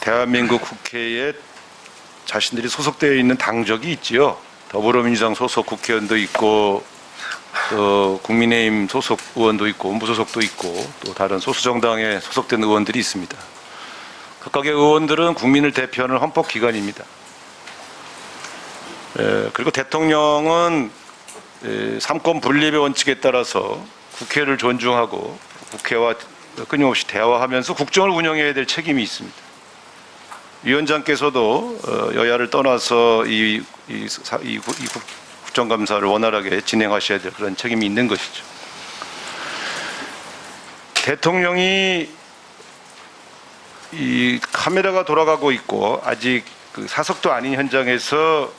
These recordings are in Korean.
대한민국 국회에 자신들이 소속되어 있는 당적이 있지요. 더불어민주당 소속 국회의원도 있고, 또 국민의힘 소속 의원도 있고, 무소속도 있고, 또 다른 소수정당에 소속된 의원들이 있습니다. 각각의 의원들은 국민을 대표하는 헌법기관입니다. 그리고 대통령은 삼권 분립의 원칙에 따라서 국회를 존중하고 국회와 끊임없이 대화하면서 국정을 운영해야 될 책임이 있습니다. 위원장께서도 여야를 떠나서 이 국정감사를 원활하게 진행하셔야 될 그런 책임이 있는 것이죠. 대통령이 이 카메라가 돌아가고 있고 아직 그 사석도 아닌 현장에서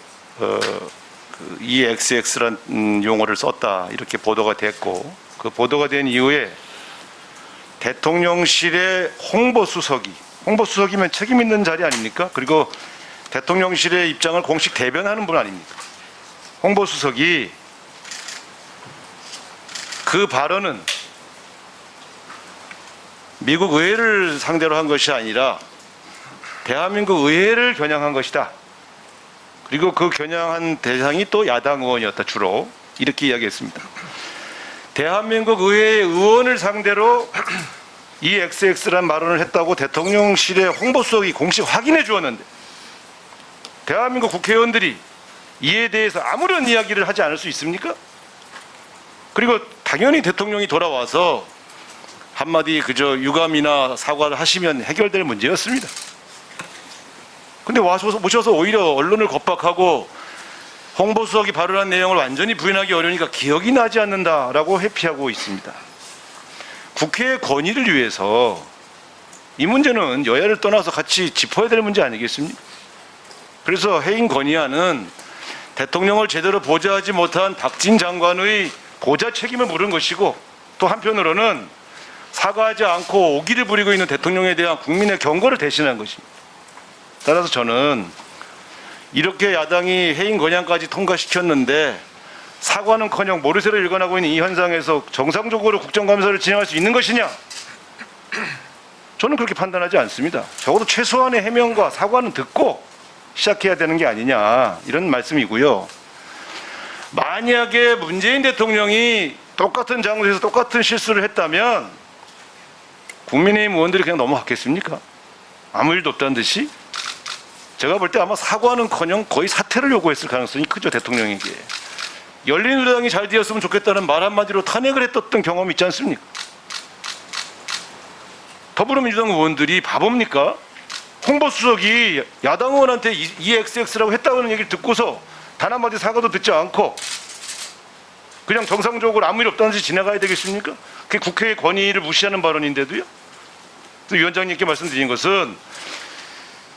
이 XX란 용어를 썼다 이렇게 보도가 됐고, 그 보도가 된 이후에 대통령실의 홍보수석이면 책임 있는 자리 아닙니까? 그리고 대통령실의 입장을 공식 대변하는 분 아닙니까? 홍보수석이 그 발언은 미국 의회를 상대로 한 것이 아니라 대한민국 의회를 겨냥한 것이다. 그리고 그 겨냥한 대상이 또 야당 의원이었다. 주로 이렇게 이야기했습니다. 대한민국 의회의 의원을 상대로 이 XX란 발언을 했다고 대통령실의 홍보수석이 공식 확인해 주었는데 대한민국 국회의원들이 이에 대해서 아무런 이야기를 하지 않을 수 있습니까? 그리고 당연히 대통령이 돌아와서 한마디 그저 유감이나 사과를 하시면 해결될 문제였습니다. 근데 오셔서 오히려 언론을 겁박하고 홍보수석이 발언한 내용을 완전히 부인하기 어려우니까 기억이 나지 않는다라고 회피하고 있습니다. 국회의 권위를 위해서 이 문제는 여야를 떠나서 같이 짚어야 될 문제 아니겠습니까? 그래서 해임 건의안은 대통령을 제대로 보좌하지 못한 박진 장관의 보좌 책임을 물은 것이고, 또 한편으로는 사과하지 않고 오기를 부리고 있는 대통령에 대한 국민의 경고를 대신한 것입니다. 따라서 저는 이렇게 야당이 해임 건의안까지 통과시켰는데 사과는커녕 모르쇠로 일관하고 있는 이 현상에서 정상적으로 국정감사를 진행할 수 있는 것이냐? 저는 그렇게 판단하지 않습니다. 적어도 최소한의 해명과 사과는 듣고 시작해야 되는 게 아니냐, 이런 말씀이고요. 만약에 문재인 대통령이 똑같은 장소에서 똑같은 실수를 했다면 국민의힘 의원들이 그냥 넘어갔겠습니까? 아무 일도 없다는 듯이? 제가 볼 때 아마 사과는커녕 거의 사퇴를 요구했을 가능성이 크죠, 대통령에게. 열린우리당이 잘 되었으면 좋겠다는 말 한마디로 탄핵을 했던 경험이 있지 않습니까? 더불어민주당 의원들이 바보입니까? 홍보수석이 야당 의원한테 EXX라고 했다는 얘기를 듣고서 단 한마디 사과도 듣지 않고 그냥 정상적으로 아무 일 없다는 듯이 지나가야 되겠습니까? 그게 국회의 권위를 무시하는 발언인데도요. 또 위원장님께 말씀드린 것은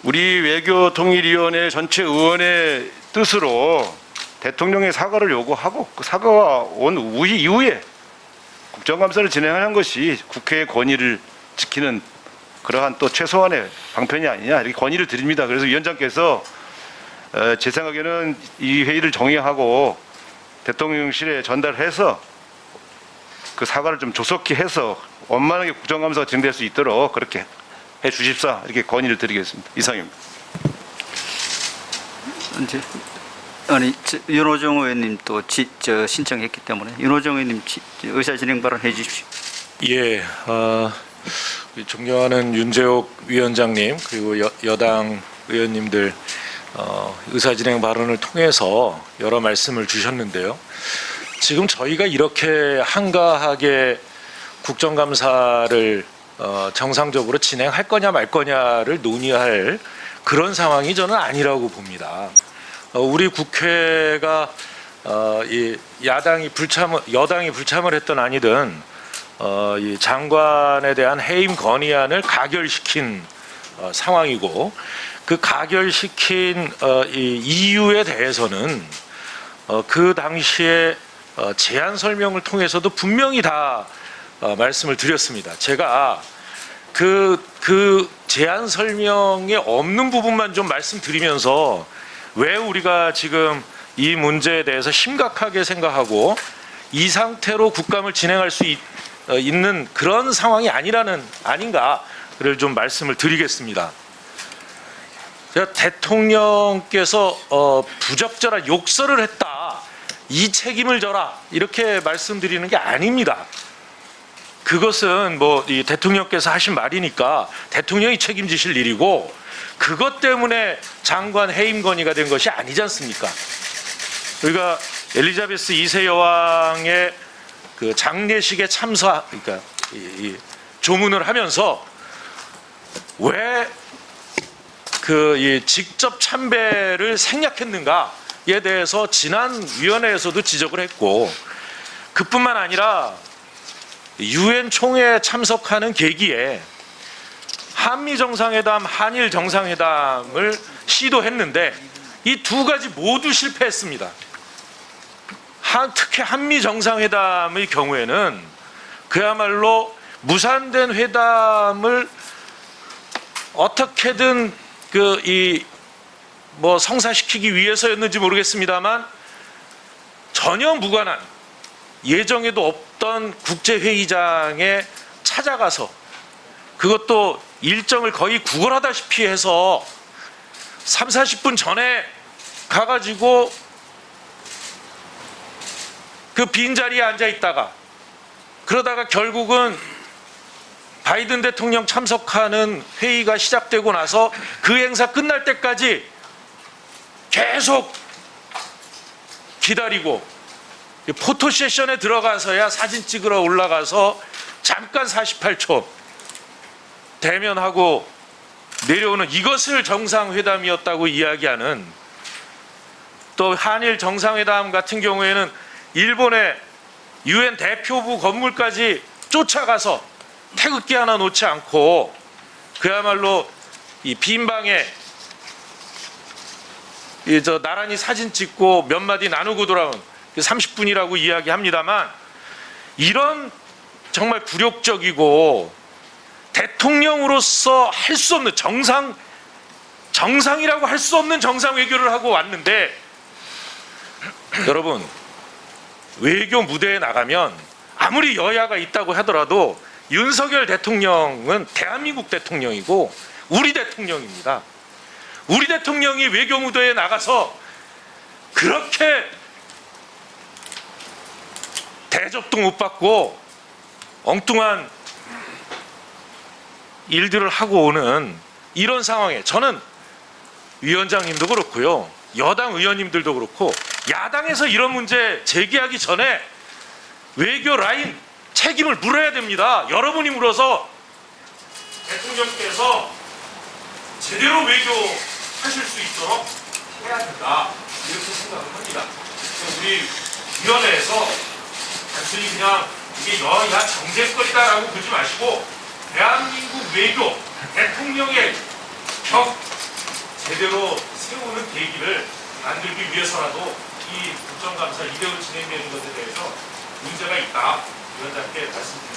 우리 외교통일위원회 전체 의원의 뜻으로 대통령의 사과를 요구하고 그 사과가 온 이후에 국정감사를 진행하는 것이 국회의 권위를 지키는 그러한 또 최소한의 방편이 아니냐, 이렇게 건의를 드립니다. 그래서 위원장께서 제 생각에는 이 회의를 정의하고 대통령실에 전달해서 그 사과를 좀 조속히 해서 원만하게 국정감사가 진행될 수 있도록 그렇게 해 주십사, 이렇게 건의를 드리겠습니다. 이상입니다. 아니, 윤호정 의원님 또 신청했기 때문에 윤호정 의원님 의사진행 발언 해 주십시오. 예, 존경하는 윤재옥 위원장님 그리고 여당 의원님들 의사진행 발언을 통해서 여러 말씀을 주셨는데요. 지금 저희가 이렇게 한가하게 국정감사를 정상적으로 진행할 거냐 말 거냐를 논의할 그런 상황이 저는 아니라고 봅니다. 우리 국회가 여당이 불참을 했던 아니든 이 장관에 대한 해임 건의안을 가결시킨 상황이고, 그 가결시킨 이 이유에 대해서는 그 당시에 제안 설명을 통해서도 분명히 다 말씀을 드렸습니다. 제가 그 제안 설명에 없는 부분만 좀 말씀드리면서 왜 우리가 지금 이 문제에 대해서 심각하게 생각하고 이 상태로 국감을 진행할 수 있는 그런 상황이 아닌가를 좀 말씀을 드리겠습니다. 대통령께서 부적절한 욕설을 했다. 이 책임을 져라. 이렇게 말씀드리는 게 아닙니다. 그것은 뭐 이 대통령께서 하신 말이니까 대통령이 책임지실 일이고 그것 때문에 장관 해임 건의가 된 것이 아니지 않습니까? 우리가 엘리자베스 2세 여왕의 그 장례식에 그러니까 이 조문을 하면서 왜 이 직접 참배를 생략했는가에 대해서 지난 위원회에서도 지적을 했고 그뿐만 아니라 유엔 총회에 참석하는 계기에 한미 정상회담, 한일 정상회담을 시도했는데 이 두 가지 모두 실패했습니다. 특히 한미 정상회담의 경우에는 그야말로 무산된 회담을 어떻게든 성사시키기 위해서였는지 모르겠습니다만 전혀 무관한 예정에도 없던 국제회의장에 찾아가서 그것도 일정을 거의 구걸하다시피 해서 3, 40분 전에 가가지고 그 빈자리에 앉아 있다가 그러다가 결국은 바이든 대통령 참석하는 회의가 시작되고 나서 그 행사 끝날 때까지 계속 기다리고 포토세션에 들어가서야 사진 찍으러 올라가서 잠깐 48초 대면하고 내려오는 이것을 정상회담이었다고 이야기하는 또 한일 정상회담 같은 경우에는 일본의 유엔 대표부 건물까지 쫓아가서 태극기 하나 놓지 않고 그야말로 이 빈 방에 나란히 사진 찍고 몇 마디 나누고 돌아온 30분이라고 이야기합니다만 이런 정말 굴욕적이고 대통령으로서 할 수 없는 정상이라고 할 수 없는 정상 외교를 하고 왔는데 여러분 외교 무대에 나가면 아무리 여야가 있다고 하더라도 윤석열 대통령은 대한민국 대통령이고 우리 대통령입니다. 우리 대통령이 외교 무대에 나가서 그렇게 대접도 못 받고 엉뚱한 일들을 하고 오는 이런 상황에 저는 위원장님도 그렇고요. 여당 의원님들도 그렇고 야당에서 이런 문제 제기하기 전에 외교 라인 책임을 물어야 됩니다. 여러분이 물어서 대통령께서 제대로 외교하실 수 있도록 해야 된다. 이렇게 생각을 합니다. 우리 위원회에서 단순히 그냥 이게 여야 정쟁거리다라고 보지 마시고 대한민국 외교 대통령의 격 제대로 세우는 계기를 만들기 위해서라도 이 국정감사 이대로 진행되는 것에 대해서 문제가 있다. 위원장께 말씀드립니다.